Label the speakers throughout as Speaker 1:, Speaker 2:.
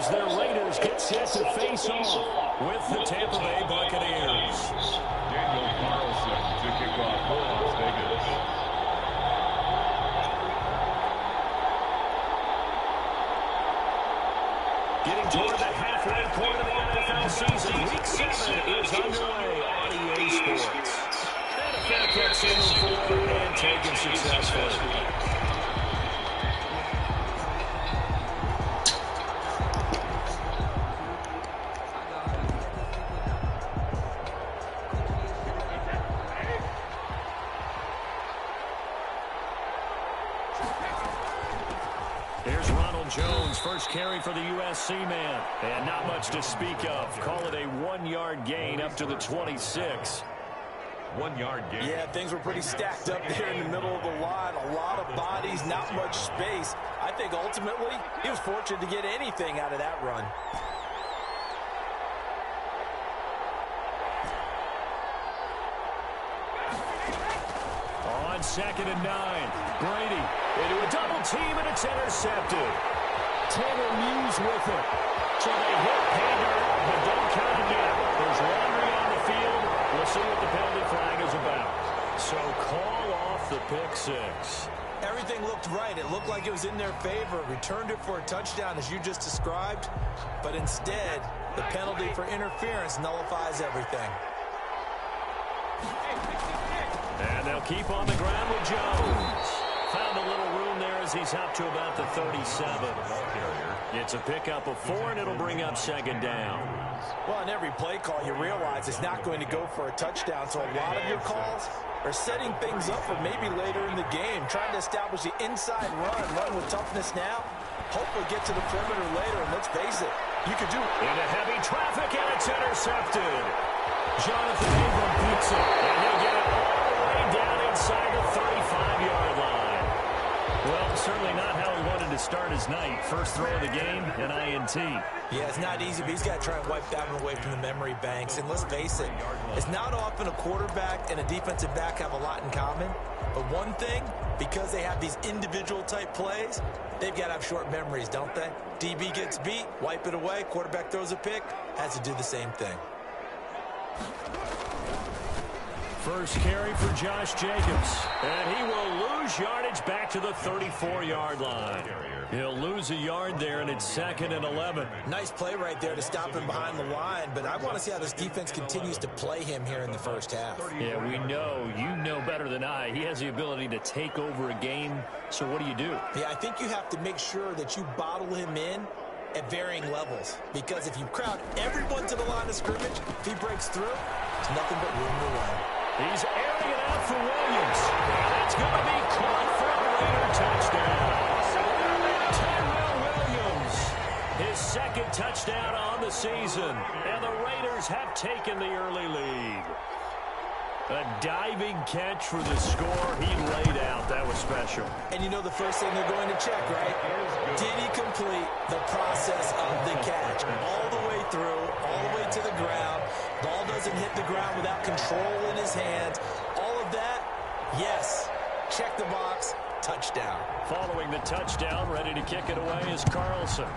Speaker 1: as their Raiders get set to face off with the Tampa Bay Buccaneers.
Speaker 2: Daniel Carlson to kick off for Las Vegas.
Speaker 1: Getting toward the halfway point of the NFL season, Week 7 is underway on EA Sports. And a fair catch in the 4 and taken successfully. Here's Ronald Jones, first carry for the USC man. And not much to speak of. Call it a 1-yard gain up to the 26.
Speaker 2: 1-yard gain.
Speaker 3: Yeah, things were pretty stacked up there in the middle of the line. A lot of bodies, not much space. I think ultimately he was fortunate to get anything out of that run.
Speaker 1: On 2nd and 9, Brady into a double team, and it's intercepted. Tanner Muse with it. So they hit Pander, but don't count it yet. There's laundry on the field. We'll see what the penalty flag is about. So call off the pick 6.
Speaker 3: Everything looked right. It looked like it was in their favor. Returned it for a touchdown, as you just described. But instead, the penalty for interference nullifies everything.
Speaker 1: And they'll keep on the ground with Jones. Found a little room there as he's up to about the 37. It's a pickup of 4, and it'll bring up 2nd down.
Speaker 3: Well, in every play call, you realize it's not going to go for a touchdown. So a lot of your calls are setting things up for maybe later in the game, trying to establish the inside run with toughness now. Hopefully get to the perimeter later, and let's face it, you could do it.
Speaker 1: Into heavy traffic, and it's intercepted. Jonathan Abram beats it, and he'll get it all the way down inside the 35-yard line. Well, certainly not how he wanted to start his night. First throw of the game, an INT.
Speaker 3: Yeah, it's not easy, but he's got to try and wipe that one away from the memory banks. And let's face it, it's not often a quarterback and a defensive back have a lot in common. But one thing, because they have these individual type plays, they've got to have short memories, don't they? DB gets beat, wipe it away, quarterback throws a pick, has to do the same thing.
Speaker 1: First carry for Josh Jacobs, and he will lose yardage back to the 34-yard line. He'll lose a yard there, and it's 2nd and 11.
Speaker 3: Nice play right there to stop him behind the line, but I want to see how this defense continues to play him here in the first half.
Speaker 1: Yeah, we know. You know better than I. He has the ability to take over a game, so what do?
Speaker 3: Yeah, I think you have to make sure that you bottle him in at varying levels, because if you crowd everyone to the line of scrimmage, if he breaks through, there's nothing but room to run.
Speaker 1: He's airing it out for Williams. And it's going to be caught for a Raider touchdown. Tyrell Williams, his 2nd touchdown on the season. And the Raiders have taken the early lead. A diving catch for the score. He laid out. That was special.
Speaker 3: And you know the first thing they're going to check, right? Did he complete the process of the catch? All the way through, all the way to the ground. Ball doesn't hit the ground without control in his hands. All of that, yes. Check the box, touchdown.
Speaker 1: Following the touchdown, ready to kick it away is Carlson.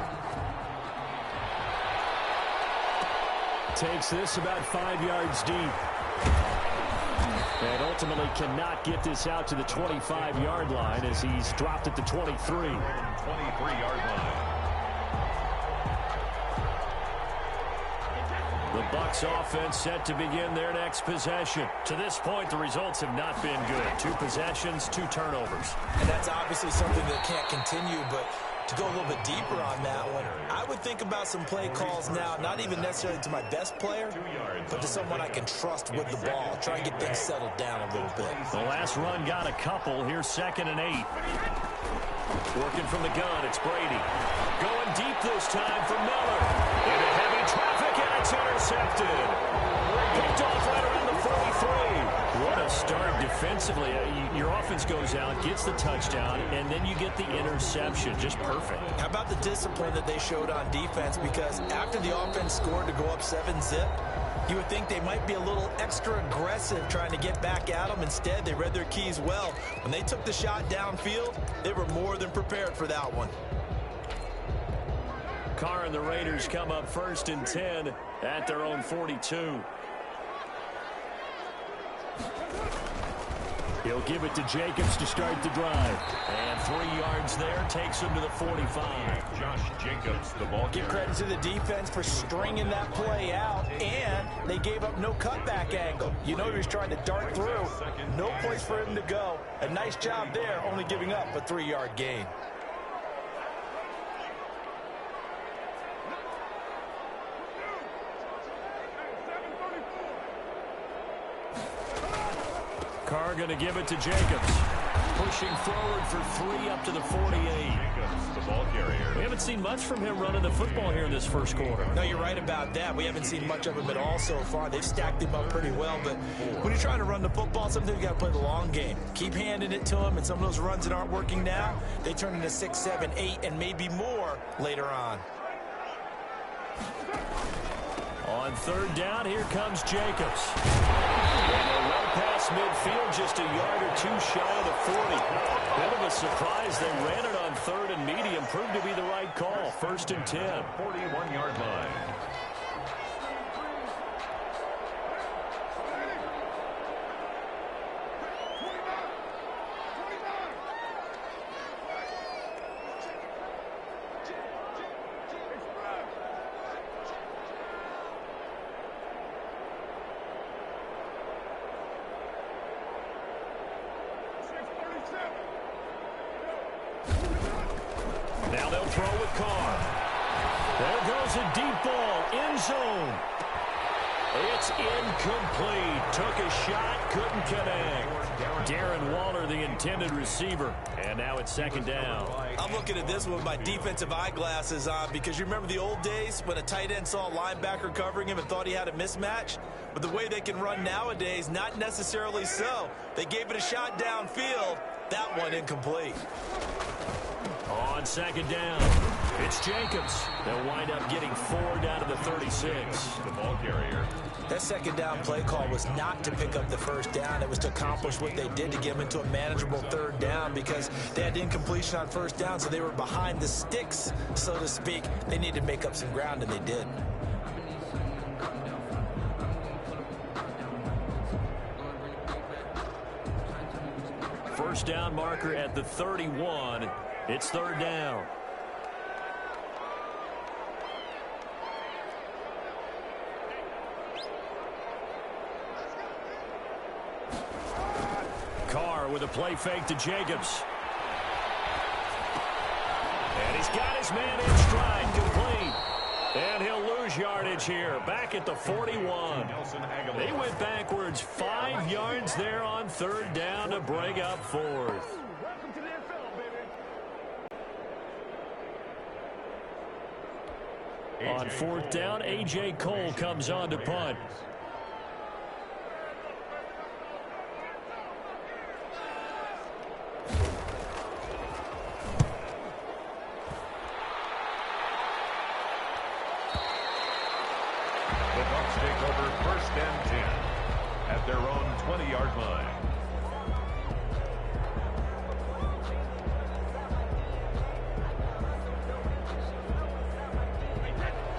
Speaker 1: Takes this about 5 yards deep. And ultimately cannot get this out to the 25-yard line as he's dropped at the 23.
Speaker 2: 23-yard line.
Speaker 1: The Bucs offense set to begin their next possession. To this point, the results have not been good. 2 possessions, 2 turnovers.
Speaker 3: And that's obviously something that can't continue, but to go a little bit deeper on that one, I would think about some play calls now, not even necessarily to my best player, but to someone I can trust with the ball. Try and get things settled down a little bit.
Speaker 1: The last run got a couple. Here's 2nd and 8. Working from the gun, it's Brady. Going deep this time for Miller. Into heavy traffic, and it's intercepted. Picked off right around the 43. What a start defensively. Your offense goes out, gets the touchdown, and then you get the interception. Just perfect.
Speaker 3: How about the discipline that they showed on defense? Because after the offense scored to go up 7-zip, you would think they might be a little extra aggressive trying to get back at them. Instead, they read their keys well. When they took the shot downfield, they were more than prepared for that one.
Speaker 1: Carr and the Raiders come up 1st and 10 at their own 42. He'll give it to Jacobs to start the drive. And 3 yards there takes him to the 45.
Speaker 2: Josh Jacobs, the ball.
Speaker 3: Give credit to the defense for stringing that play out, and they gave up no cutback angle. You know he was trying to dart through. No place for him to go. A nice job there, only giving up a 3-yard gain.
Speaker 1: Carr going to give it to Jacobs. Pushing forward for 3 up to the 48.
Speaker 2: Jacobs, the ball carrier.
Speaker 1: We haven't seen much from him running the football here in this first quarter.
Speaker 3: No, you're right about that. We haven't seen much of him at all so far. They've stacked him up pretty well, but when you're trying to run the football, sometimes you got to play the long game. Keep handing it to him, and some of those runs that aren't working now, they turn into 6, 7, 8, and maybe more later on.
Speaker 1: On 3rd down, here comes Jacobs. And they're well past midfield, just a yard or 2 shy of the 40. Bit of a surprise. They ran it on 3rd and medium. Proved to be the right call. 1st and 10.
Speaker 2: 41-yard line.
Speaker 1: Now they'll throw with Carr. There goes a deep ball. End zone. It's incomplete. Took a shot. Couldn't connect. Darren Waller, the intended receiver. And now it's 2nd down.
Speaker 3: I'm looking at this with my defensive eyeglasses on because you remember the old days when a tight end saw a linebacker covering him and thought he had a mismatch? But the way they can run nowadays, not necessarily so. They gave it a shot downfield. That one incomplete.
Speaker 1: On 2nd down, it's Jacobs. They'll wind up getting 4 down to the 36.
Speaker 2: The ball carrier.
Speaker 3: That 2nd down play call was not to pick up the 1st down. It was to accomplish what they did to get them into a manageable 3rd down because they had incompletion on 1st down, so they were behind the sticks, so to speak. They needed to make up some ground, and they did.
Speaker 1: First down marker at the 31. It's 3rd down. Carr with a play fake to Jacobs. And he's got his man in stride, complete. And he'll lose yardage here, back at the 41. They went backwards 5 yards there on 3rd down to bring up 4th. On 4th down, A.J. Cole comes on to punt.
Speaker 2: The Bucs take over 1st and 10 at their own 20-yard line.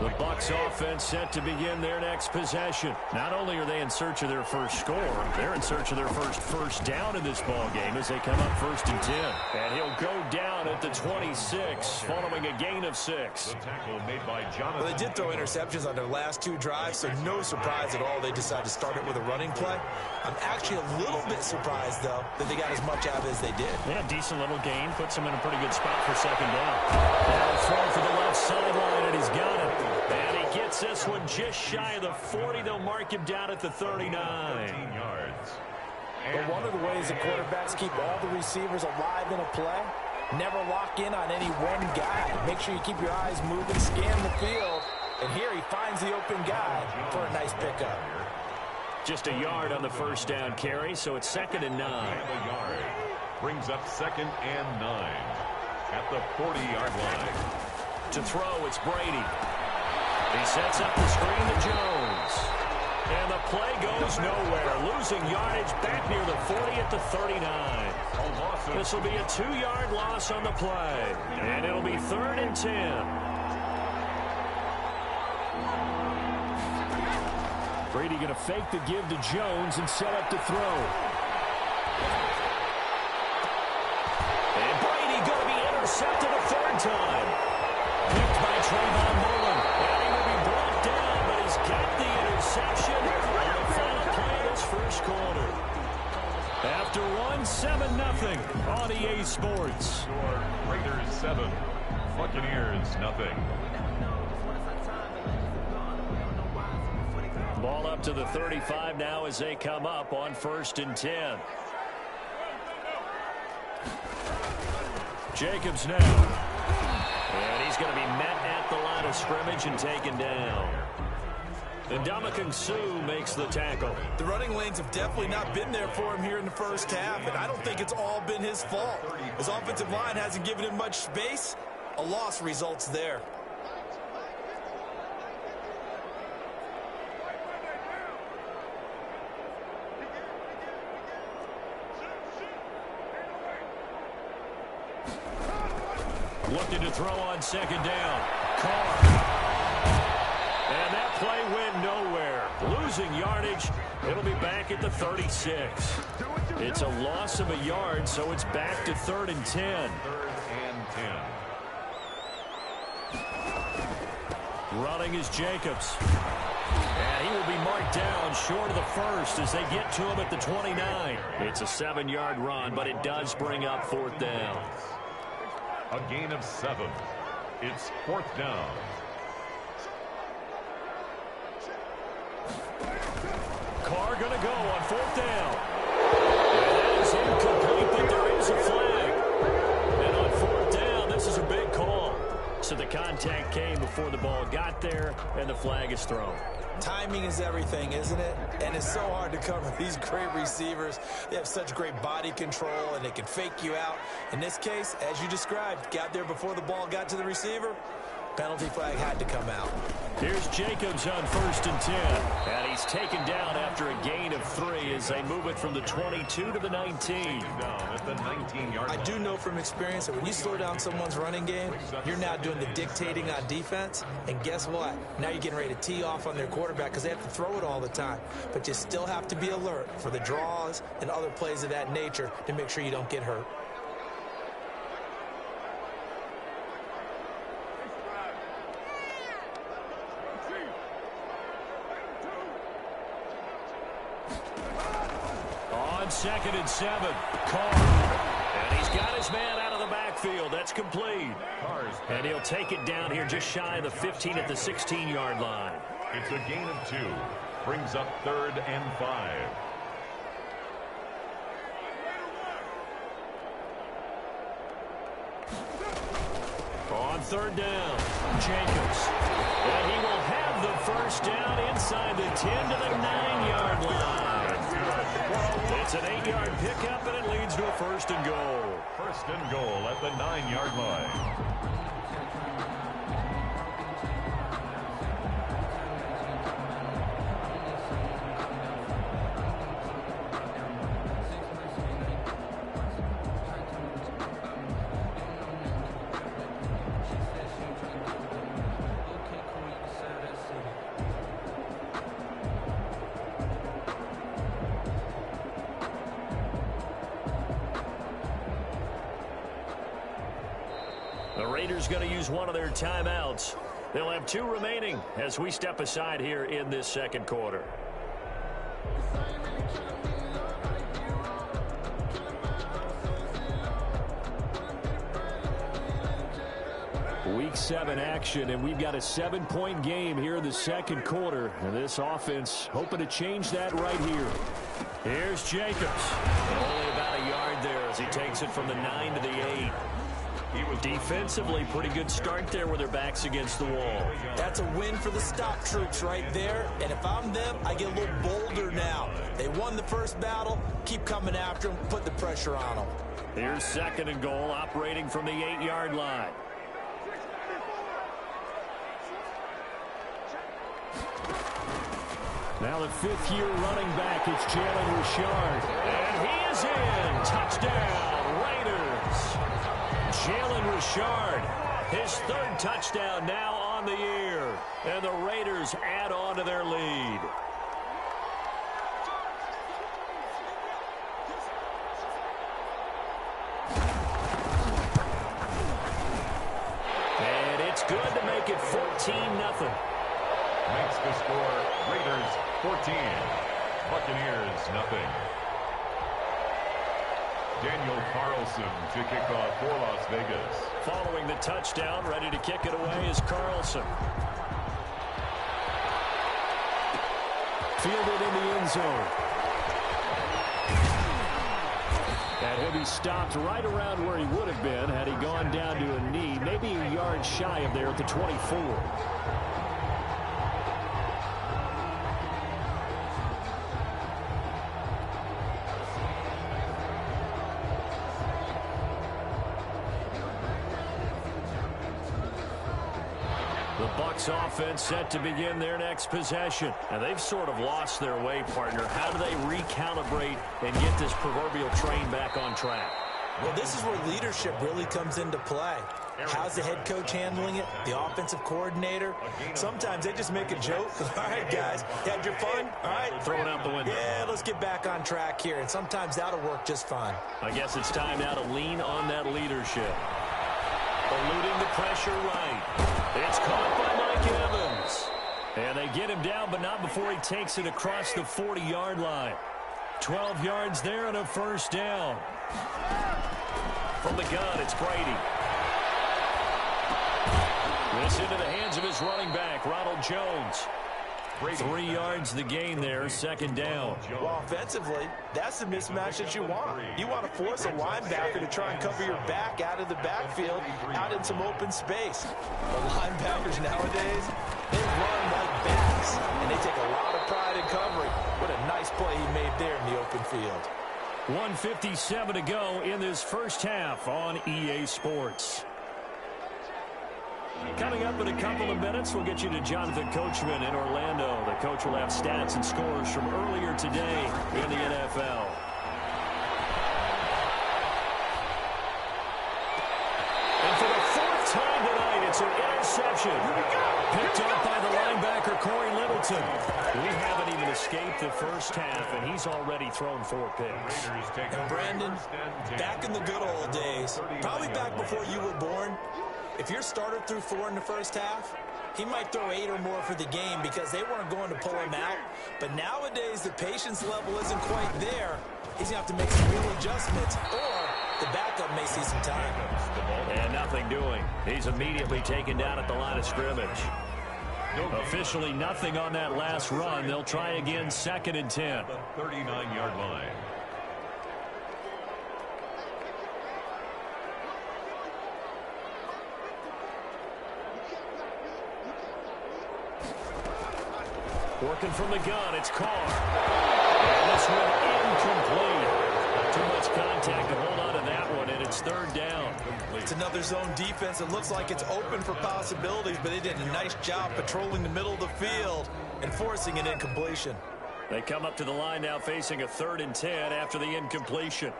Speaker 1: The Bucs offense set to begin their next possession. Not only are they in search of their first score, they're in search of their first down in this ball game as they come up 1st and 10. And he'll go down at the 26 following a gain of 6.
Speaker 2: The tackle made by Jonathan.
Speaker 3: Well, they did throw interceptions on their last 2 drives, so no surprise at all they decided to start it with a running play. I'm actually a little bit surprised, though, that they got as much out of it as they did.
Speaker 1: Yeah, decent little gain. Puts him in a pretty good spot for 2nd down. Now throw for the left sideline, and he's got it. And he gets this one just shy of the 40. They'll mark him down at the 39.
Speaker 2: 13 yards.
Speaker 3: But one of the ways the quarterbacks keep all the receivers alive in a play, never lock in on any one guy. Make sure you keep your eyes moving, scan the field. And here he finds the open guy for a nice pickup.
Speaker 1: Just a yard on the first down carry, so it's 2nd and 9.
Speaker 2: A yard. Brings up 2nd and 9 at the 40-yard line.
Speaker 1: To throw, it's Brady. He sets up the screen to Jones. And the play goes nowhere. Losing yardage back near the 40 at the 39. This will be a 2-yard loss on the play. And it'll be 3rd and 10. Brady going to fake the give to Jones and set up to throw. And Brady going to be intercepted a third time. Picked by Trayvon Mullen. And he will be brought down, but he's got the interception on the final play of this first quarter. After 7-0 on EA Sports.
Speaker 2: Raiders 7, Buccaneers 0.
Speaker 1: Ball up to the 35 now as they come up on 1st and 10. Jacobs now. And he's going to be met at the line of scrimmage and taken down. And Ndamukong Suh makes the tackle.
Speaker 3: The running lanes have definitely not been there for him here in the first half, and I don't think it's all been his fault. His offensive line hasn't given him much space. A loss results there.
Speaker 1: Looking to throw on 2nd down. Carr. And that play went nowhere. Losing yardage. It'll be back at the 36. It's a loss of a yard, so it's back to 3rd and 10.
Speaker 2: 3rd and 10.
Speaker 1: Running is Jacobs. And he will be marked down short of the first as they get to him at the 29. It's a 7-yard run, but it does bring up 4th down.
Speaker 2: A gain of 7. It's 4th down.
Speaker 1: Carr going to go on 4th down. And that is incomplete, but there is a flag. And on 4th down, this is a big call. So the contact came before the ball got there, and the flag is thrown.
Speaker 3: Timing is everything, isn't it? And it's so hard to cover these great receivers. They have such great body control, and they can fake you out. In this case, as you described, got there before the ball got to the receiver. Penalty flag had to come out.
Speaker 1: Here's Jacobs on 1st and 10. And he's taken down after a gain of 3 as they move it from the 22 to the 19.
Speaker 2: Down at the 19-yard line.
Speaker 3: I do know from experience that when you slow down someone's running game, you're now doing the dictating on defense. And guess what? Now you're getting ready to tee off on their quarterback because they have to throw it all the time. But you still have to be alert for the draws and other plays of that nature to make sure you don't get hurt.
Speaker 1: On 2nd and 7, Carr. And he's got his man out of the backfield. That's complete. And he'll take it down here just shy of the 15 at the 16-yard line.
Speaker 2: It's a gain of 2. Brings up 3rd and 5.
Speaker 1: On 3rd down, Jacobs. And he will have the first down inside the 10 to the 9-yard line. It's an 8-yard pickup, and it leads to a 1st and goal.
Speaker 2: 1st and goal at the 9-yard line.
Speaker 1: The Raiders going to use one of their timeouts. They'll have 2 remaining as we step aside here in this 2nd quarter. Week 7 action, and we've got a 7-point game here in the 2nd quarter. And this offense hoping to change that right here. Here's Jacobs. Only about a yard there as he takes it from the 9 to the 8. Defensively, pretty good start there with their backs against the wall.
Speaker 3: That's a win for the stop troops right there. And if I'm them, I get a little bolder now. They won the first battle. Keep coming after them. Put the pressure on them.
Speaker 1: Here's 2nd and goal, operating from the 8-yard line. Now the 5th-year running back is Jalen Richard. And he is in. Touchdown, Raiders. Jalen Richard, his 3rd touchdown now on the year. And the Raiders add on to their lead. And it's good to make it 14-0.
Speaker 2: Makes the score Raiders 14, Buccaneers nothing. Daniel Carlson to kick off for Las Vegas.
Speaker 1: Following the touchdown, ready to kick it away is Carlson. Fielded in the end zone. And he'll be stopped right around where he would have been had he gone down to a knee, maybe a yard shy of there at the 24. Offense set to begin their next possession. And they've sort of lost their way, partner. How do they recalibrate and get this proverbial train back on track?
Speaker 3: Well, this is where leadership really comes into play. How's the head coach handling it? The offensive coordinator? Sometimes they just make a joke. All right, guys, had your fun? All right.
Speaker 1: Throw it out the window.
Speaker 3: Yeah, let's get back on track here. And sometimes that'll work just fine.
Speaker 1: I guess it's time now to lean on that leadership. Eluding the pressure right. It's caught by Mike Evans. And they get him down, but not before he takes it across the 40-yard line. 12 yards there and a first down. From the gun, it's Brady. This into the hands of his running back, Ronald Jones. 3 yards the gain there, second down.
Speaker 3: Well, offensively, that's the mismatch that you want. You want to force a linebacker to try and cover your back out of the backfield, out in some open space. The linebackers nowadays, they run like bats, and they take a lot of pride in covering. What a nice play he made there in the open field.
Speaker 1: 1:57 to go in this first half on EA Sports. Coming up in a couple of minutes, we'll get you to Jonathan Coachman in Orlando. The coach will have stats and scores from earlier today in the NFL. And for the fourth time tonight, it's an interception. Picked up by the linebacker, Corey Littleton. We haven't even escaped the first half, and he's already thrown 4 picks.
Speaker 3: And Brandon, back in the good old days, probably back before you were born, if your starter threw 4 in the first half, he might throw 8 or more for the game because they weren't going to pull him out. But nowadays, the patience level isn't quite there. He's going to have to make some real adjustments, or the backup may see some time.
Speaker 1: And nothing doing. He's immediately taken down at the line of scrimmage. Officially nothing on that last run. They'll try again, 2nd and 10.
Speaker 2: The 39-yard line.
Speaker 1: Working from the gun, it's Carr. And this one incomplete. Too much contact to hold on to that one, and it's 3rd down.
Speaker 3: It's another zone defense. It looks like it's open for possibilities, but they did a nice job patrolling the middle of the field and forcing an incompletion.
Speaker 1: They come up to the line now facing a 3rd and 10 after the incompletion.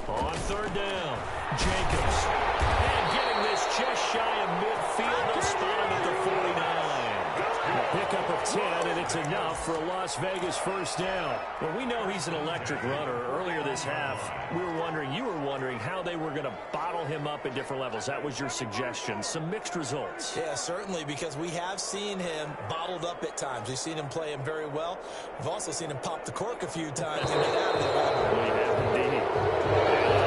Speaker 1: On 3rd down, Jacobs. And getting this just shy of midfield. They'll spot him at the 49. A pickup of 10, and it's enough for a Las Vegas first down. Well, we know he's an electric runner. Earlier this half, you were wondering how they were going to bottle him up at different levels. That was your suggestion. Some mixed results.
Speaker 3: Yeah, certainly, because we have seen him bottled up at times. We've seen him play him very well. We've also seen him pop the cork a few times and get out of there.
Speaker 1: We have indeed.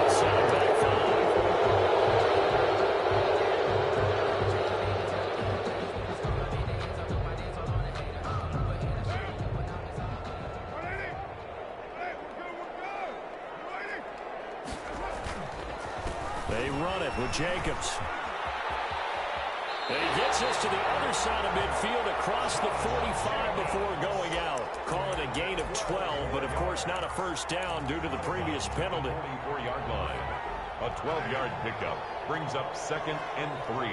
Speaker 1: Outside back 5. They run it with Jacobs. And he gets us to the other side of midfield across the 45 before going out. Call it a gain of 12, but of course not a first down due to the previous penalty.
Speaker 2: 44-yard line. A 12-yard pickup brings up 2nd and 3.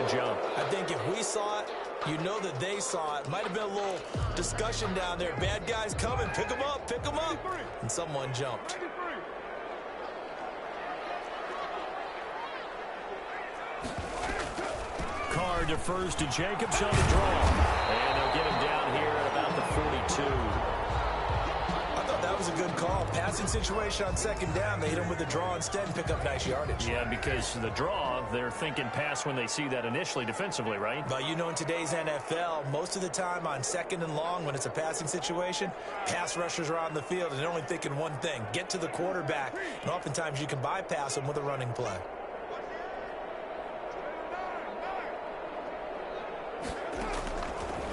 Speaker 1: to jump.
Speaker 3: I think if we saw it, you know that they saw it. Might have been a little discussion down there. Bad guys coming. Pick them up. Pick them up. And someone jumped.
Speaker 1: Carr defers to Jacobs on the draw. And they'll get him down here at about the 42.
Speaker 3: I thought that was a good call. Passing situation on second down. They hit him with the draw instead and pick up nice yardage.
Speaker 1: Yeah, because the draw, they're thinking pass when they see that initially defensively, right?
Speaker 3: But you know, in today's NFL, most of the time on second and long, when it's a passing situation, pass rushers are on the field and they're only thinking one thing, get to the quarterback. And oftentimes you can bypass them with a running play.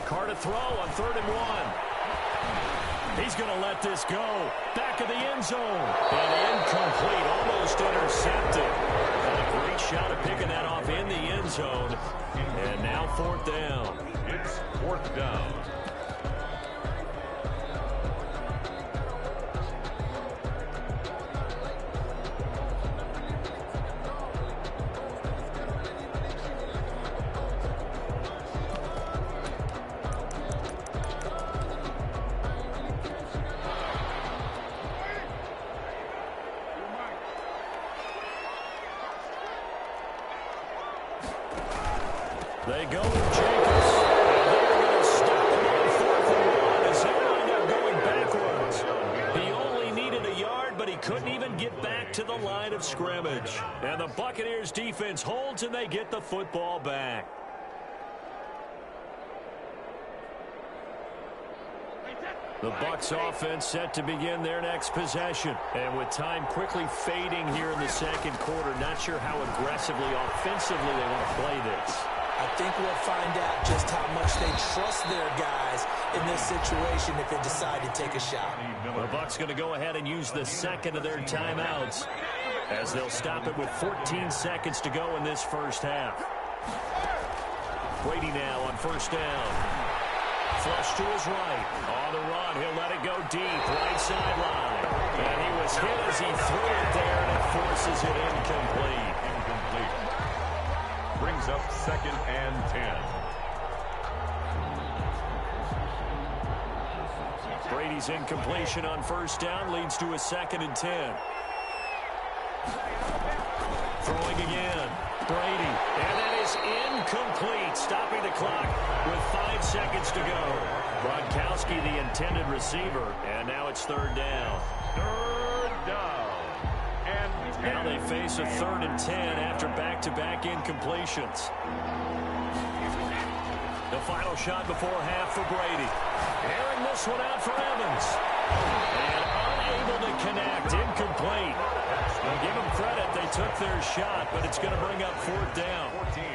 Speaker 1: Carr to throw on 3rd and 1. He's going to let this go. Back of the end zone. And incomplete, almost intercepted. A great shot at picking that off in the end zone. And now 4th down.
Speaker 2: It's 4th down.
Speaker 1: They go with Jacobs. And they're going to stop him on 4th and 1 as they wind up going backwards. He only needed a yard, but he couldn't even get back to the line of scrimmage. And the Buccaneers defense holds and they get the football back. The Bucs offense set to begin their next possession. And with time quickly fading here in the second quarter, not sure how aggressively, offensively they want to play this.
Speaker 3: I think we'll find out just how much they trust their guys in this situation if they decide to take a shot.
Speaker 1: The Bucs going to go ahead and use the second of their timeouts as they'll stop it with 14 seconds to go in this first half. Brady now on 1st down. Flush to his right. On the run, he'll let it go deep. Right sideline. And he was hit as he threw it there, and it forces it incomplete.
Speaker 2: Brings up 2nd and 10.
Speaker 1: Brady's incompletion on 1st down leads to a 2nd and 10. Throwing again. Brady. And that is incomplete. Stopping the clock with 5 seconds to go. Gronkowski, the intended receiver. And now it's 3rd down.
Speaker 2: 3rd down. And
Speaker 1: now they face a 3rd and 10 after back-to-back incompletions. The final shot before half for Brady. Airing this one out for Evans. And unable to connect. Incomplete. I'll give them credit. They took their shot, but it's going to bring up 4th down.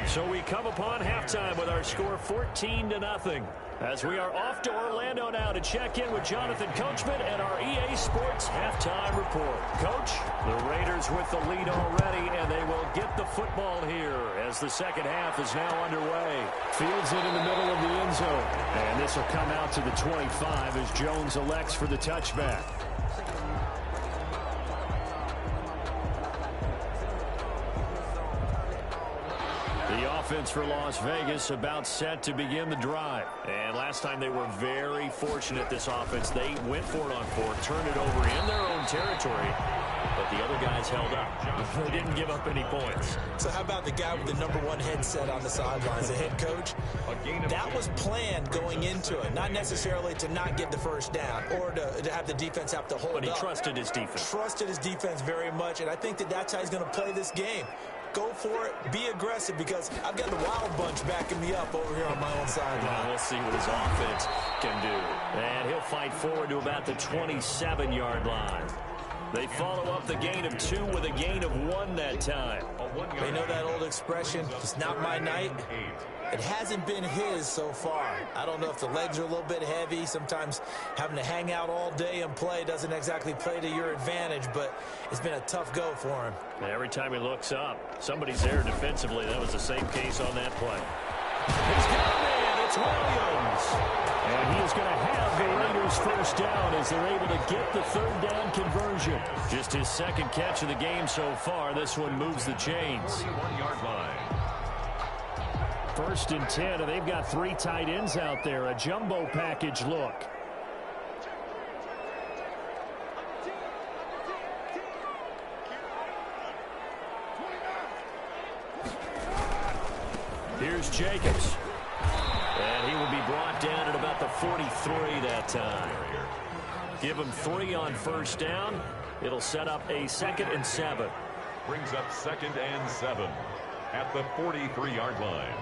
Speaker 1: So we come upon halftime with our score 14-0. As we are off to Orlando now to check in with Jonathan Coachman and our EA Sports halftime report. Coach, the Raiders with the lead already, and they will get the football here as the second half is now underway. Fields it in the middle of the end zone. And this will come out to the 25 as Jones elects for the touchback. The offense for Las Vegas about set to begin the drive. And last time they were very fortunate, this offense. They went for it on 4th, turned it over in their own territory, but the other guys held up. They didn't give up any points.
Speaker 3: So how about the guy with the #1 headset on the sidelines, the head coach? That was planned going into it, not necessarily to not get the first down or to have the defense have to hold up.
Speaker 1: But he trusted his defense.
Speaker 3: Trusted his defense very much, and I think that that's how he's going to play this game. Go for it. Be aggressive because I've got the Wild Bunch backing me up over here on my own sideline.
Speaker 1: We'll see what his offense can do. And he'll fight forward to about the 27-yard line. They follow up the gain of 2 with a gain of 1 that time.
Speaker 3: They know that old expression, it's not my night. It hasn't been his so far. I don't know if the legs are a little bit heavy. Sometimes having to hang out all day and play doesn't exactly play to your advantage, but it's been a tough go for him.
Speaker 1: Every time he looks up, somebody's there defensively. That was the same case on that play. He's got a man. It's Williams. And he is going to have the Raiders first down as they're able to get the 3rd down conversion. Just his 2nd catch of the game so far. This one moves the chains.
Speaker 2: 41-yard line.
Speaker 1: First and 10, and they've got 3 tight ends out there. A jumbo package look. Here's Jacobs. And he will be brought down at about the 43 that time. Give him 3 on first down. It'll set up a 2nd and 7.
Speaker 2: Brings up 2nd and 7 at the 43-yard line.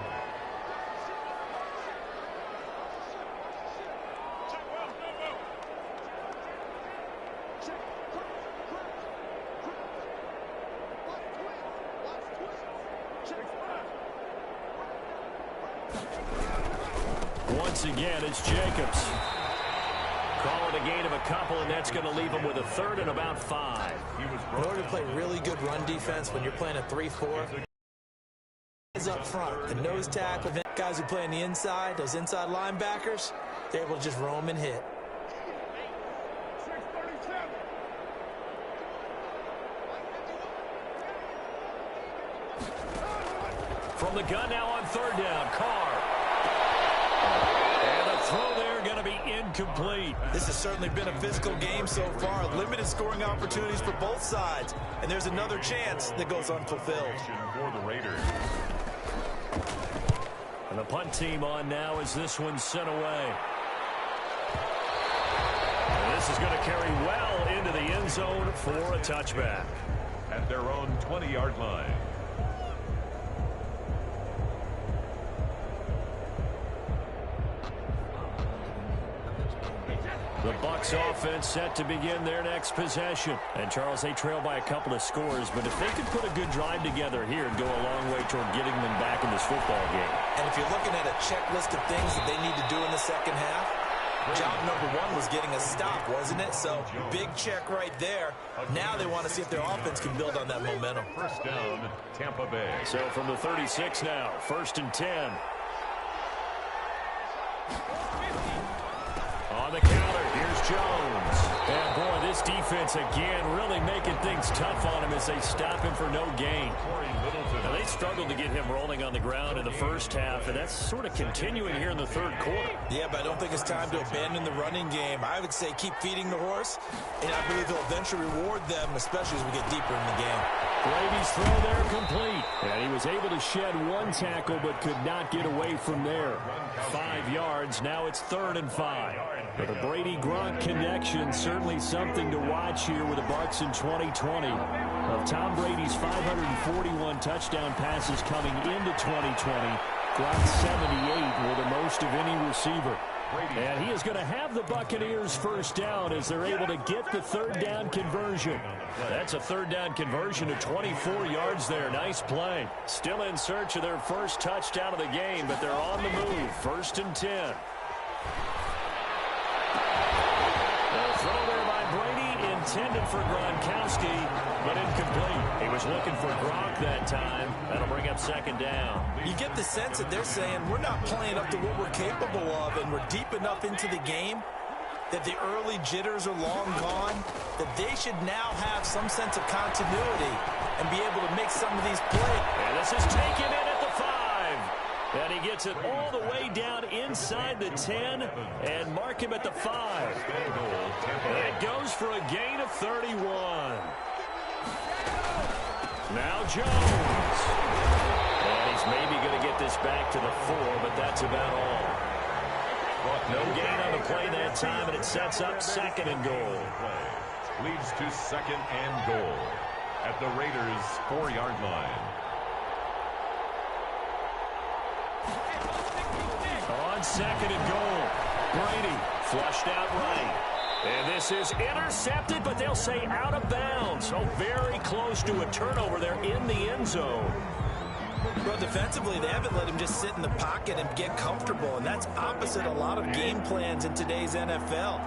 Speaker 1: Once again, it's Jacobs. Call it a gain of a couple, and that's going to leave him with a 3rd and about 5.
Speaker 3: In order to play really good run defense when you're playing a 3-4, guys up front, the nose tackle, guys who play on the inside, those inside linebackers, they're able to just roam and hit.
Speaker 1: From the gun now on 3rd down, Carr. And the throw there going to be incomplete.
Speaker 3: This has certainly been a physical game so far. Limited scoring opportunities for both sides. And there's another chance that goes unfulfilled.
Speaker 2: For the Raiders.
Speaker 1: And the punt team on now as this one's sent away. And this is going to carry well into the end zone for a touchback.
Speaker 2: At their own 20-yard line.
Speaker 1: The Bucs offense set to begin their next possession. And, Charles, they trail by a couple of scores, but if they could put a good drive together here, it'd go a long way toward getting them back in this football game.
Speaker 3: And if you're looking at a checklist of things that they need to do in the second half, job number 1 was getting a stop, wasn't it? So, big check right there. Now they want to see if their offense can build on that momentum.
Speaker 2: First down, Tampa Bay.
Speaker 1: So, from the 36 now, 1st and 10. On the counter, here's Jones. And, boy, this defense, again, really making things tough on him as they stop him for no gain. Now, they struggled to get him rolling on the ground in the first half, and that's sort of continuing here in the 3rd quarter.
Speaker 3: Yeah, but I don't think it's time to abandon the running game. I would say keep feeding the horse, and I believe he'll eventually reward them, especially as we get deeper in the game.
Speaker 1: Brady's throw there complete. And he was able to shed 1 tackle, but could not get away from there. 5 yards. Now it's 3rd and 5. But the Brady-Gronk connection, certainly something to watch here with the Bucs in 2020. Of Tom Brady's 541 touchdown passes coming into 2020, Gronk 78 were the most of any receiver. And he is going to have the Buccaneers first down as they're able to get the 3rd down conversion. That's a 3rd down conversion to 24 yards there. Nice play. Still in search of their first touchdown of the game, but they're on the move. 1st and 10. The throw there by Brady intended for Gronkowski, but incomplete. He was looking for Gronk that time. That'll bring up 2nd down.
Speaker 3: You get the sense that they're saying we're not playing up to what we're capable of, and we're deep enough into the game that the early jitters are long gone, that they should now have some sense of continuity and be able to make some of these plays.
Speaker 1: And this is taken in at the 5. And he gets it all the way down inside the 10 and mark him at the 5. And it goes for a gain of 31. Now Jones. And he's maybe going to get this back to the 4, but that's about all. No gain on the play that time, and it sets up 2nd and goal.
Speaker 2: Leads to 2nd and goal at the Raiders' 4-yard line.
Speaker 1: On 2nd and goal, Brady flushed out right. And this is intercepted, but they'll say out of bounds. So very close to a turnover there in the end zone.
Speaker 3: Well, defensively, they haven't let him just sit in the pocket and get comfortable, and that's opposite a lot of game plans in today's NFL.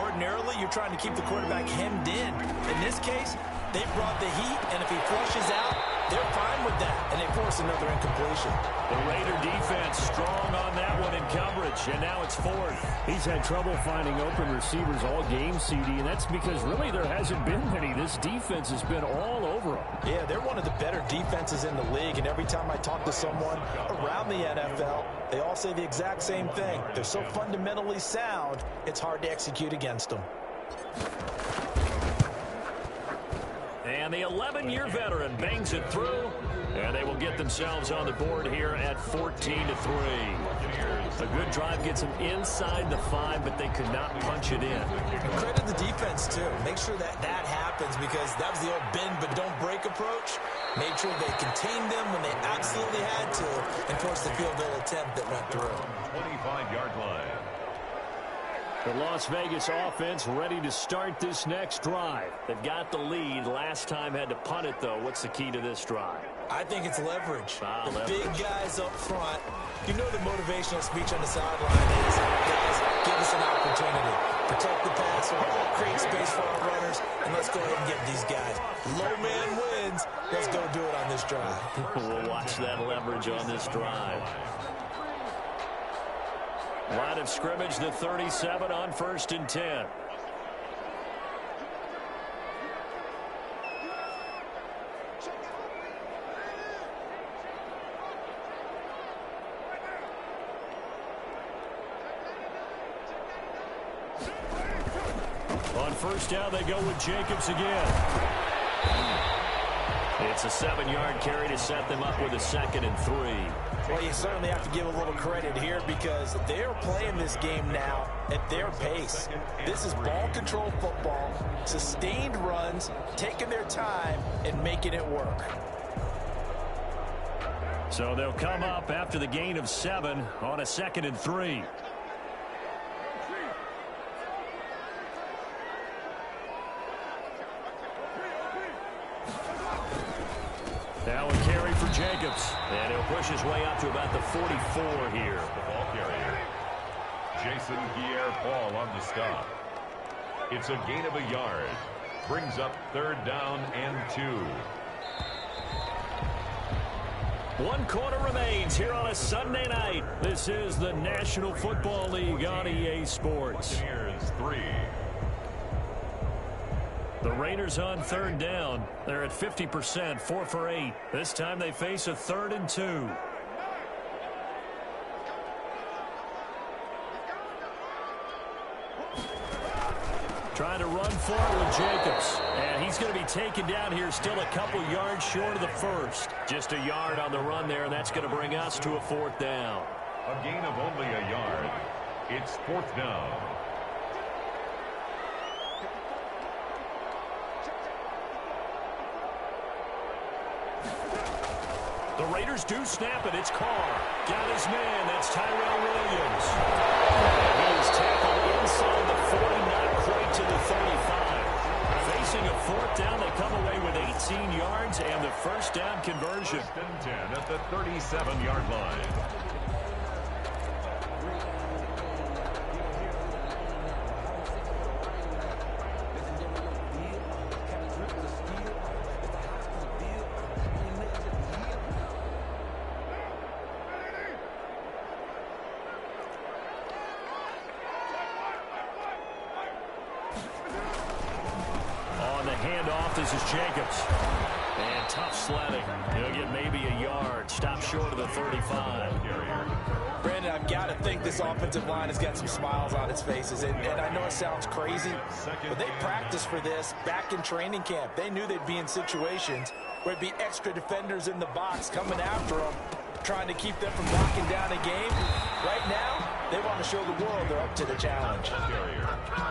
Speaker 3: Ordinarily, you're trying to keep the quarterback hemmed in. In this case, they brought the heat, and if he flushes out, they're fine with that, and they force another incompletion.
Speaker 1: The Raider defense strong on that one in coverage, and now it's fourth.
Speaker 4: He's had trouble finding open receivers all game, CD, and that's because really there hasn't been many. This defense has been all over them.
Speaker 3: Yeah, they're one of the better defenses in the league, and every time I talk to someone around the NFL, they all say the exact same thing. They're so fundamentally sound, it's hard to execute against them.
Speaker 1: And the 11-year veteran bangs it through, and they will get themselves on the board here at 14-3. A good drive gets them inside the 5, but they could not punch it in.
Speaker 3: Credit the defense, too. Make sure that happens, because that was the old bend but don't break approach. Made sure they contained them when they absolutely had to, and forced the field goal attempt that went through.
Speaker 2: 25-yard line.
Speaker 1: The Las Vegas offense ready to start this next drive. They've got the lead. Last time had to punt it, though. What's the key to this drive?
Speaker 3: I think it's leverage.
Speaker 1: Leverage.
Speaker 3: Big guys up front. You know the motivational speech on the sideline is, guys, give us an opportunity. Protect the passer, create space for our runners, and let's go ahead and get these guys. Low man wins. Let's go do it on this drive.
Speaker 1: We'll watch that leverage on this drive. Line of scrimmage, the 37 on 1st and 10. On 1st down, they go with Jacobs again. It's a 7-yard carry to set them up with a 2nd and 3.
Speaker 3: Well, you certainly have to give a little credit here, because they're playing this game now at their pace. This is ball control football, sustained runs, taking their time, and making it work.
Speaker 1: So they'll come up after the gain of 7 on a 2nd and 3. Now a carry for Jacobs. And he'll push his way up to about the 44 here.
Speaker 2: The ball carrier. Jason Pierre-Paul on the stop. It's a gain of a yard. Brings up 3rd down and 2.
Speaker 1: 1 quarter remains here on a Sunday night. This is the National Football League on EA Sports.
Speaker 2: Here's 3.
Speaker 1: The Raiders on 3rd down. They're at 50%, 4 for 8. This time they face a 3rd and 2. Trying to run forward with Jacobs. And he's going to be taken down here, still a couple yards short of the 1st. Just a yard on the run there, and that's going to bring us to a 4th down.
Speaker 2: A gain of only a yard. It's 4th down.
Speaker 1: The Raiders do snap it. It's Carr. Got his man. That's Tyrell Williams. He is tackled inside the 40, not quite to the 35. Facing a 4th down, they come away with 18 yards and the 1st down conversion.
Speaker 2: 1st and 10 at the 37-yard line.
Speaker 1: This is Jacobs. And tough sledding. He'll get maybe a yard. Stop short of the 35.
Speaker 3: Brandon, I've got to think this offensive line has got some smiles on its faces. And I know it sounds crazy, but they practiced for this back in training camp. They knew they'd be in situations where it'd be extra defenders in the box coming after them, trying to keep them from knocking down a game. Right now, they want to show the world they're up to the challenge.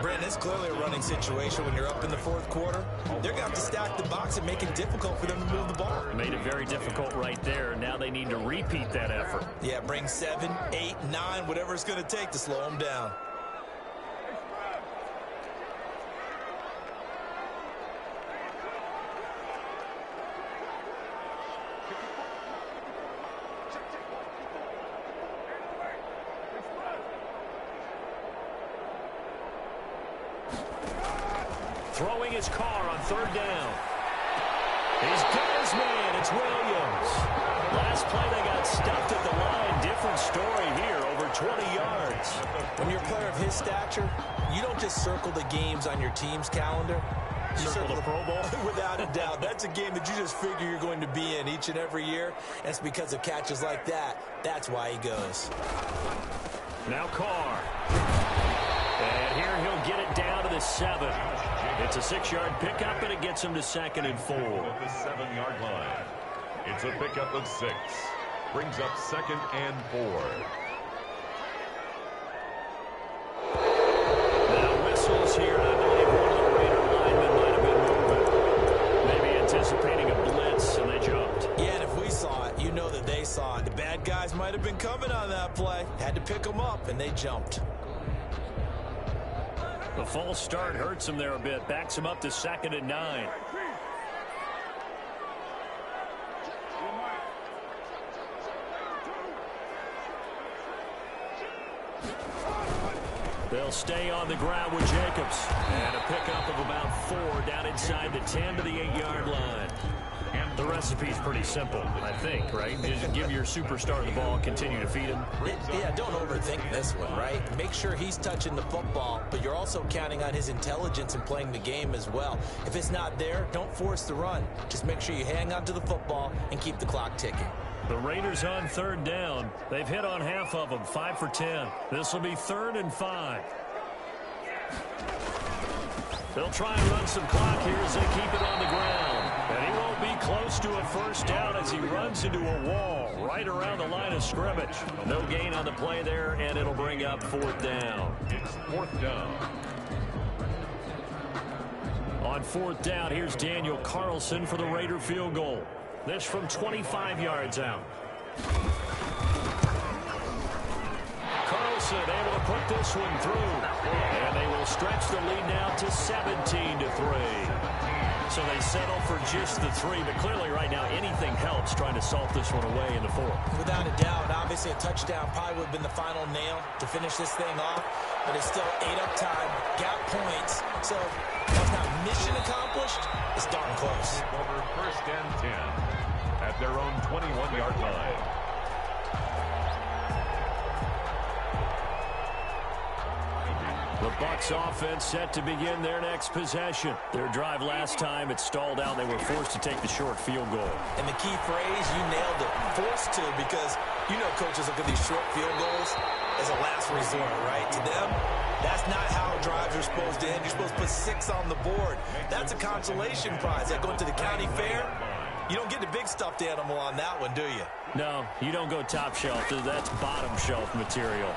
Speaker 3: Brandon, it's clearly a running situation when you're up in the 4th quarter. They're going to have to stack the box and make it difficult for them to move the ball.
Speaker 1: Made it very difficult right there. Now they need to repeat that effort.
Speaker 3: Yeah, bring 7, 8, 9, whatever it's going to take to slow them down. Throwing his Carr on 3rd down. He's got his man.
Speaker 1: it's Williams. Last play, they got stuffed at the line. Different story here, over 20 yards.
Speaker 3: When you're a player of his stature, you don't just circle the games on your team's calendar. You
Speaker 1: circle the Pro Bowl?
Speaker 3: Without a doubt. That's a game that you just figure you're going to be in each and every year. And it's because of catches like that. That's why he goes.
Speaker 1: Now Carr. And here he'll get it down to the 7. It's a 6-yard pickup, and it gets him to 2nd and 4.
Speaker 2: At the 7-yard line. It's a pickup of 6. Brings up 2nd and 4.
Speaker 1: Now whistles here, and I believe one of the Raider linemen might have been moving. Maybe anticipating a blitz, and they jumped.
Speaker 3: Yeah, and if we saw it, you know that they saw it. The bad guys might have been coming on that play. Had to pick them up, and they jumped.
Speaker 1: The false start hurts him there a bit. Backs him up to 2nd and 9. They'll stay on the ground with Jacobs. And a pickup of about 4 down inside the 10 to the 8-yard line. And the recipe's pretty simple, I think, right? Just give your superstar the ball and continue to feed him.
Speaker 3: Yeah, don't overthink this one, right? Make sure he's touching the football, but you're also counting on his intelligence in playing the game as well. If it's not there, don't force the run. Just make sure you hang on to the football and keep the clock ticking.
Speaker 1: The Raiders on 3rd down. They've hit on half of them, 5 for 10. This will be 3rd and 5. They'll try and run some clock here as they keep it on the ground. And he won't be close to a first down as he runs into a wall right around the line of scrimmage. No gain on the play there, and it'll bring up 4th down.
Speaker 2: It's 4th down.
Speaker 1: On 4th down, here's Daniel Carlson for the Raider field goal. This from 25 yards out. Carlson able to put this one through. And they will stretch the lead now to 17 to 3. So they settle for just the 3, but clearly right now anything helps trying to salt this one away in the 4th.
Speaker 3: Without a doubt, obviously a touchdown probably would have been the final nail to finish this thing off, but it's still 8 up time, gap points, so that's not mission accomplished, it's darn close.
Speaker 2: Over 1st and 10 at their own 21-yard line.
Speaker 1: The Bucs offense set to begin their next possession. Their drive last time, it stalled out. They were forced to take the short field goal.
Speaker 3: And the key phrase, you nailed it, forced to, because you know coaches look at these short field goals as a last resort, right? To them, that's not how drives are supposed to end. You're supposed to put 6 on the board. That's a consolation prize. That going to the county fair, you don't get the big stuffed animal on that one, do you?
Speaker 1: No, you don't go top shelf. That's bottom shelf material.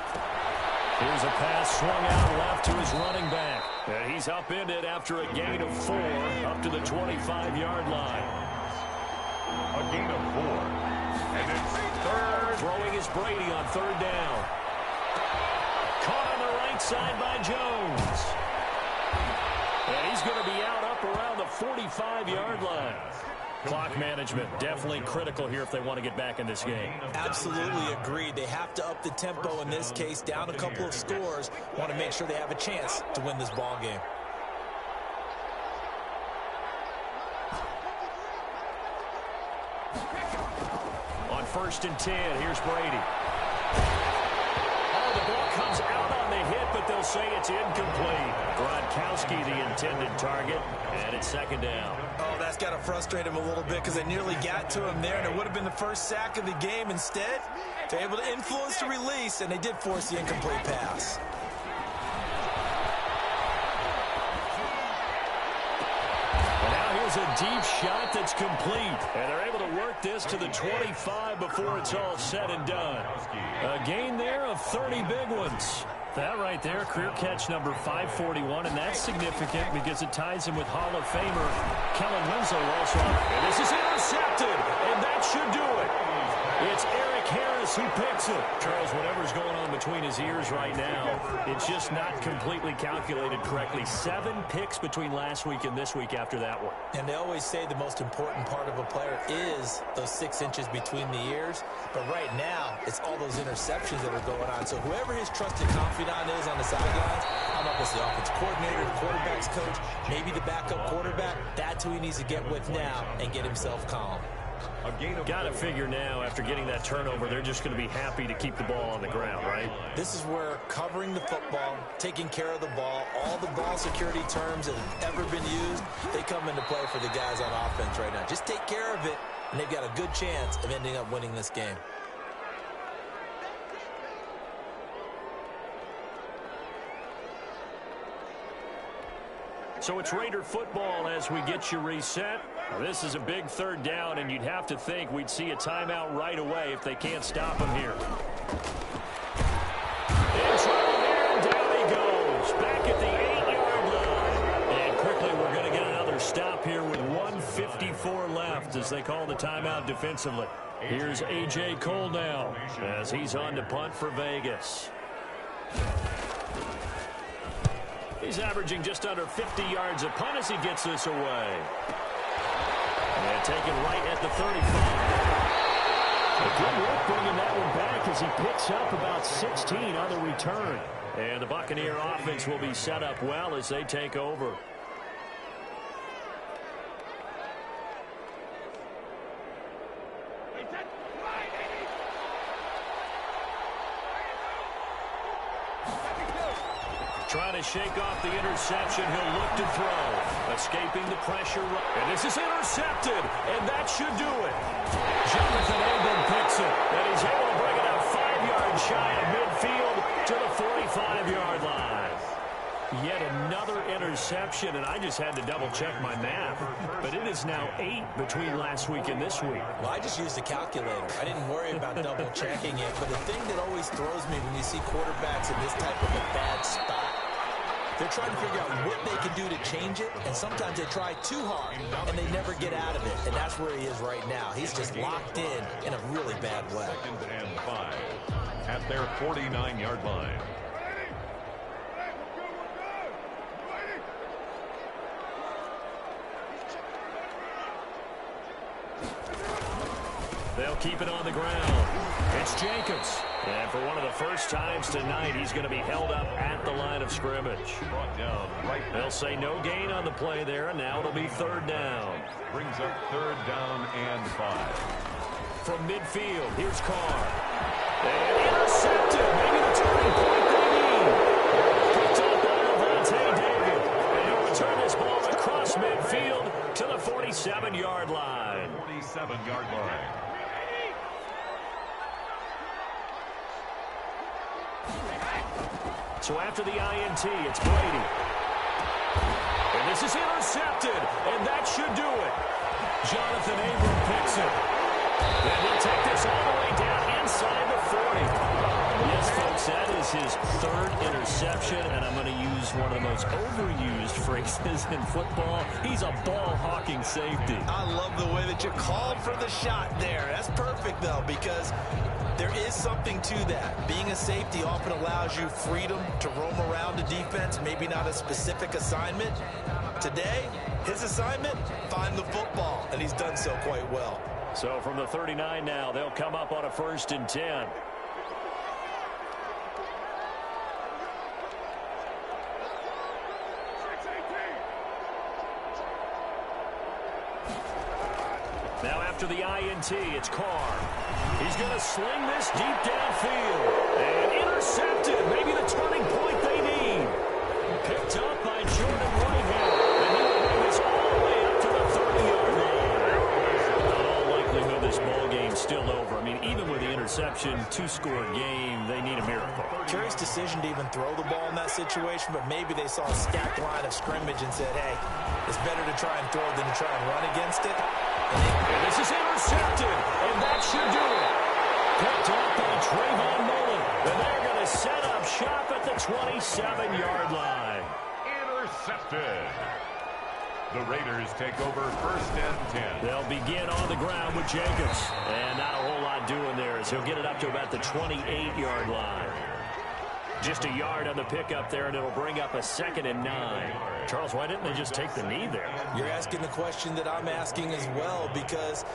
Speaker 1: Here's a pass swung out left to his running back. And he's upended after a gain of 4 up to the 25-yard line.
Speaker 2: A gain of 4. And it's 3rd.
Speaker 1: Throwing is Brady on 3rd down. Caught on the right side by Jones. And he's going to be out up around the 45-yard line. Clock management definitely critical here if they want to get back in this game.
Speaker 3: Absolutely agreed. They have to up the tempo in this case, down a couple of scores. Want to make sure they have a chance to win this ball game.
Speaker 1: On 1st and 10, here's Brady. Oh, the ball comes out on the hit, but they'll say it's incomplete. Gronkowski, the intended target, and it's 2nd down.
Speaker 3: Oh, that's got to frustrate him a little bit because they nearly got to him there, and it would have been the first sack of the game. Instead, they're able to influence the release, and they did force the incomplete pass.
Speaker 1: And now here's a deep shot that's complete, and they're able to work this to the 25 before it's all said and done. A gain there of 30 big ones. That right there, career catch number 541, and that's significant because it ties him with Hall of Famer Kellen Winslow also. And this is intercepted, and that should do it. It's Eric Harris who picks it. Charles, whatever's going on between his ears right now, it's just not completely calculated correctly. 7 picks between last week and this week after that one.
Speaker 3: And they always say the most important part of a player is those 6 inches between the ears. But right now, it's all those interceptions that are going on. So whoever his trusted confidant is on the sidelines, I don't know if it's the offensive coordinator, the quarterback's coach, maybe the backup quarterback, that's who he needs to get with now and get himself calm.
Speaker 1: Got to figure now, after getting that turnover, they're just going to be happy to keep the ball on the ground, right?
Speaker 3: This is where covering the football, taking care of the ball, all the ball security terms that have ever been used, they come into play for the guys on offense right now. Just take care of it, and they've got a good chance of ending up winning this game.
Speaker 1: So it's Raider football as we get you reset. Now, this is a big third down, and you'd have to think we'd see a timeout right away if they can't stop him here. In trouble here, and down he goes. Back at the 8-yard line. And quickly we're going to get another stop here with 1:54 left as they call the timeout defensively. Here's A.J. Cole now as he's on to punt for Vegas. He's averaging just under 50 yards a punt as he gets this away. And taken right at the 35. A good work bringing that one back as he picks up about 16 on the return. And the Buccaneer offense will be set up well as they take over. Trying to shake off the interception. He'll look to throw. Escaping the pressure. And this is intercepted. And that should do it. Jonathan Abram picks it. And he's able to bring it out 5 yards shy of midfield to the 45-yard line. Yet another interception. And I just had to double-check my math. But it is now 8 between last week and this week.
Speaker 3: Well, I just used a calculator. I didn't worry about double-checking it. But the thing that always throws me when you see quarterbacks in this type of a bad spot, they're trying to figure out what they can do to change it, and sometimes they try too hard, and they never get out of it, and that's where he is right now. He's just locked in a really bad way.
Speaker 2: 2nd and 5 at their 49-yard line.
Speaker 1: They'll keep it on the ground. It's Jacobs. And for one of the first times tonight, he's going to be held up at the line of scrimmage.
Speaker 2: Brought down right.
Speaker 1: They'll say no gain on the play there, and now it'll be 3rd down.
Speaker 2: Brings up 3rd down and 5.
Speaker 1: From midfield, here's Carr. And intercepted. Maybe the turning point they need. Picked up by Levante David. And he'll return this ball across midfield to the 47-yard line.
Speaker 2: 47-yard line.
Speaker 1: So after the INT, it's Brady. And this is intercepted, and that should do it. Jonathan Abram picks it. And he'll take this all the way down inside the 40. Yes, folks, that is his 3rd interception, and I'm going to use one of the most overused phrases in football. He's a ball-hawking safety.
Speaker 3: I love the way that you called for the shot there. That's perfect, though, because there is something to that. Being a safety often allows you freedom to roam around the defense, maybe not a specific assignment. Today, his assignment, find the football, and he's done so quite well.
Speaker 1: So from the 39 now, they'll come up on a 1st and 10. Now after the INT, it's Carr. He's going to sling this deep downfield. And intercepted. Maybe the turning point they need. Picked up by Jordan Whitehead. And he will bring this all the way up to the 30-yard line. In all likelihood, this ball game's still over. I mean, even with the interception, 2-score game, they need a miracle.
Speaker 3: Curious decision to even throw the ball in that situation, but maybe they saw a stacked line of scrimmage and said, hey, it's better to try and throw than to try and run against it.
Speaker 1: And this is intercepted, and that should do it. Picked up by Trayvon Mullen, and they're going to set up shop at the 27-yard line.
Speaker 2: Intercepted. The Raiders take over 1st and 10.
Speaker 1: They'll begin on the ground with Jacobs, and not a whole lot doing there as he'll get it up to about the 28-yard line. Just a yard on the pickup there, and it'll bring up a 2nd and 9. Charles, why didn't they just take the knee there?
Speaker 3: You're asking the question that I'm asking as well, because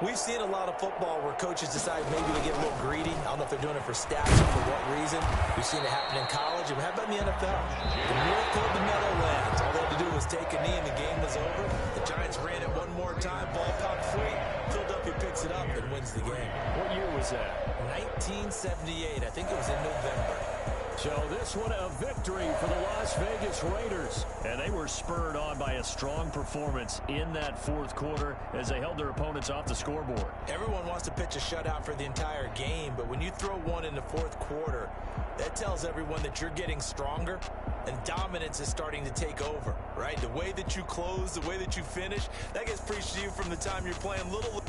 Speaker 3: we've seen a lot of football where coaches decide maybe to get a little greedy. I don't know if they're doing it for stats or for what reason. We've seen it happen in college, and how about in the NFL? The miracle of the Meadowlands. All they had to do was take a knee, and the game was over. The Giants ran it one more time. Ball popped free, filled up your was that? 1978. I think it was in November.
Speaker 4: So this one a victory for the Las Vegas Raiders.
Speaker 1: And they were spurred on by a strong performance in that fourth quarter as they held their opponents off the scoreboard.
Speaker 3: Everyone wants to pitch a shutout for the entire game, but when you throw one in the fourth quarter, that tells everyone that you're getting stronger and dominance is starting to take over, right? The way that you close, the way that you finish, that gets preached to you from the time you're playing little